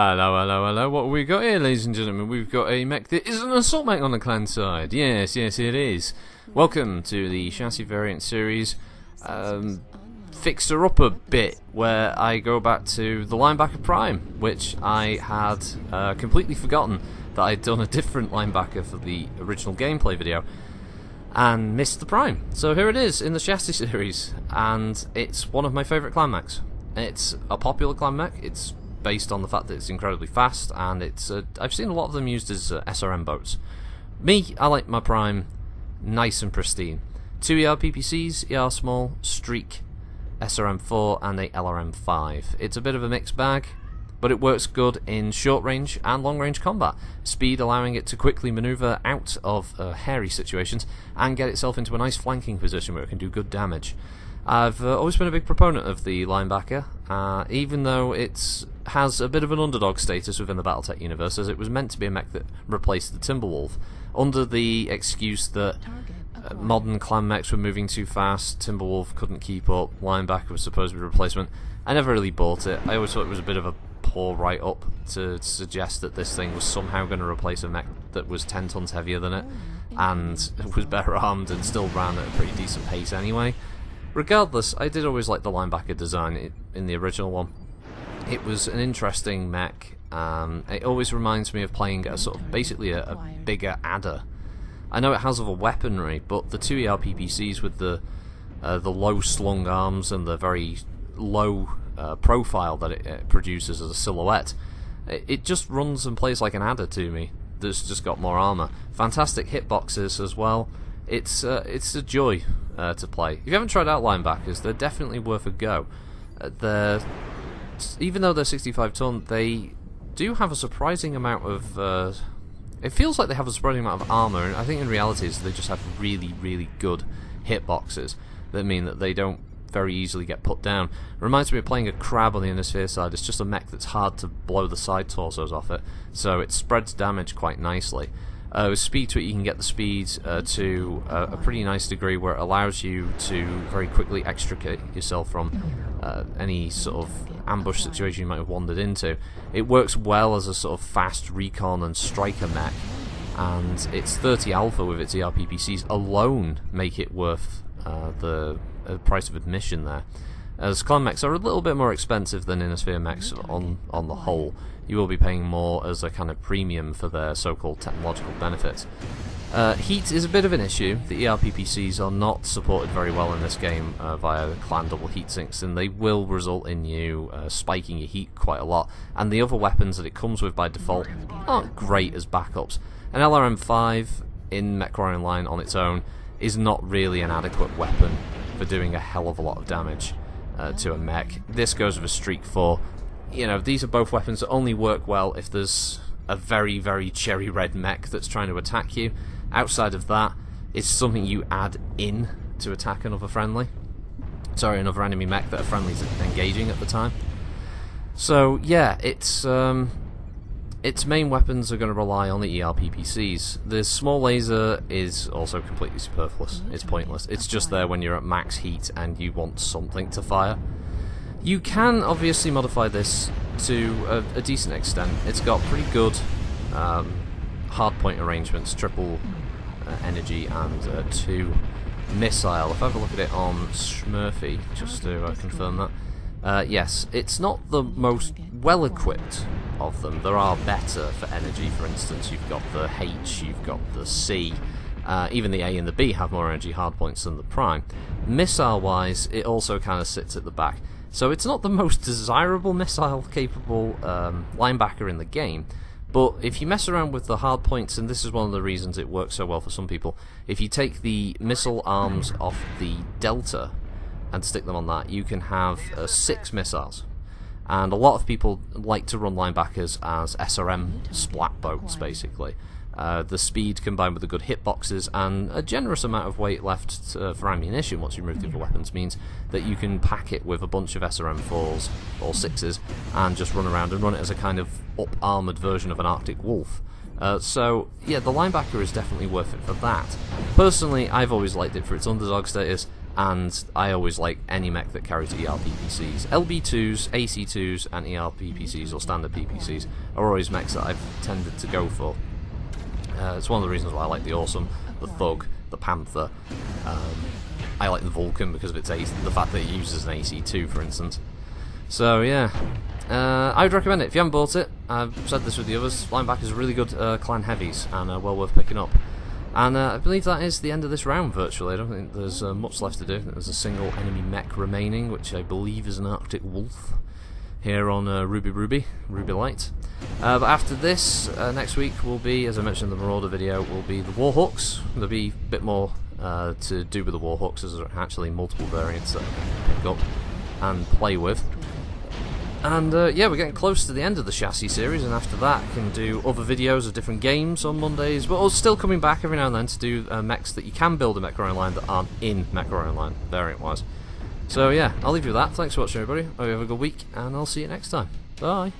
Hello, hello, hello. What have we got here, ladies and gentlemen? We've got a mech that is an assault mech on the clan side. Yes, it is. Welcome to the chassis variant series. Fixer up a bit where I go back to the Linebacker Prime, which I had completely forgotten that I'd done a different Linebacker for the original gameplay video and missed the Prime. So here it is in the chassis series, and it's one of my favourite clan mechs. It's a popular clan mech. It's based on the fact that it's incredibly fast, and it's I've seen a lot of them used as SRM boats. Me, I like my Prime nice and pristine. 2 ER PPCs, ER small, Streak, SRM4 and a LRM5. It's a bit of a mixed bag, but it works good in short range and long range combat. Speed allowing it to quickly manoeuvre out of hairy situations and get itself into a nice flanking position where it can do good damage. I've always been a big proponent of the Linebacker, even though it has a bit of an underdog status within the Battletech universe, as it was meant to be a mech that replaced the Timberwolf, under the excuse that modern clan mechs were moving too fast, Timberwolf couldn't keep up, Linebacker was supposed to be a replacement. I never really bought it. I always thought it was a bit of a poor write-up to suggest that this thing was somehow going to replace a mech that was 10 tons heavier than it, and was better armed and still ran at a pretty decent pace anyway. Regardless, I did always like the Linebacker design in the original one. It was an interesting mech. It always reminds me of playing a sort of basically a bigger adder. I know it has other weaponry, but the 2 ER PPCs with the low slung arms and the very low profile that it produces as a silhouette, it just runs and plays like an adder to me. That's just got more armor. Fantastic hitboxes as well. It's a joy to play. If you haven't tried out Linebackers, they're definitely worth a go. Even though they're 65 ton, they do have a surprising amount of... it feels like they have a surprising amount of armor, and I think in reality they just have really, really good hitboxes that mean that they don't very easily get put down. Reminds me of playing a crab on the inner sphere side. It's just a mech that's hard to blow the side torsos off it, so it spreads damage quite nicely. With speed to it, you can get the speed to a pretty nice degree where it allows you to very quickly extricate yourself from any sort of ambush situation you might have wandered into. It works well as a sort of fast recon and striker mech, and its 30 alpha with its ER PPCs alone make it worth the price of admission there. As clan mechs are a little bit more expensive than inner sphere mechs on the whole, you will be paying more as a kind of premium for their so-called technological benefits. Heat is a bit of an issue. The ER PPCs are not supported very well in this game via clan double heat sinks, and they will result in you spiking your heat quite a lot, and the other weapons that it comes with by default aren't great as backups. An LRM5 in MechWarrior line on its own is not really an adequate weapon for doing a hell of a lot of damage to a mech. This goes with a Streak 4. You know, these are both weapons that only work well if there's a very, very cherry red mech that's trying to attack you. Outside of that, it's something you add in to attack another another enemy mech that a friendly's engaging at the time. So yeah, its main weapons are going to rely on the ER PPCs. The small laser is also completely superfluous. It's pointless. It's just there when you're at max heat and you want something to fire. You can obviously modify this to a decent extent. It's got pretty good hardpoint arrangements, triple energy and 2 missile. If I have a look at it on Smurfy, just to confirm that. Yes, it's not the most well-equipped of them. There are better for energy. For instance, you've got the H, you've got the C. Even the A and the B have more energy hardpoints than the Prime. Missile-wise, it also kind of sits at the back. So it's not the most desirable missile-capable Linebacker in the game, but if you mess around with the hardpoints, and this is one of the reasons it works so well for some people, if you take the missile arms off the Delta and stick them on that, you can have 6 missiles. And a lot of people like to run Linebackers as SRM splat boats, basically. The speed combined with the good hitboxes and a generous amount of weight left for ammunition once you remove the other weapons means that you can pack it with a bunch of SRM4s or 6s and just run around and run it as a kind of up-armoured version of an Arctic Wolf. So yeah, the Linebacker is definitely worth it for that. Personally, I've always liked it for its underdog status and I always like any mech that carries ERPPCs. LB2s, AC2s, and ERPPCs, or standard PPCs, are always mechs that I've tended to go for. It's one of the reasons why I like the Awesome, the Thug, the Panther. I like the Vulcan because of its the fact that it uses an AC2, for instance. So yeah, I would recommend it if you haven't bought it. I've said this with the others. Linebackers are really good clan heavies and well worth picking up. And I believe that is the end of this round virtually. I don't think there's much left to do. There's a single enemy mech remaining, which I believe is an Arctic Wolf here on Ruby Light. But after this, next week will be, as I mentioned in the Marauder video, will be the Warhawks. There'll be a bit more to do with the Warhawks, as there are actually multiple variants that I can pick up and play with. And yeah, we're getting close to the end of the Chassis series, and after that I can do other videos of different games on Mondays, but I'm still coming back every now and then to do mechs that you can build in MechWarrior Online that aren't in MechWarrior Online, variant-wise. So yeah, I'll leave you with that. Thanks for watching, everybody. Hope you have a good week, and I'll see you next time. Bye!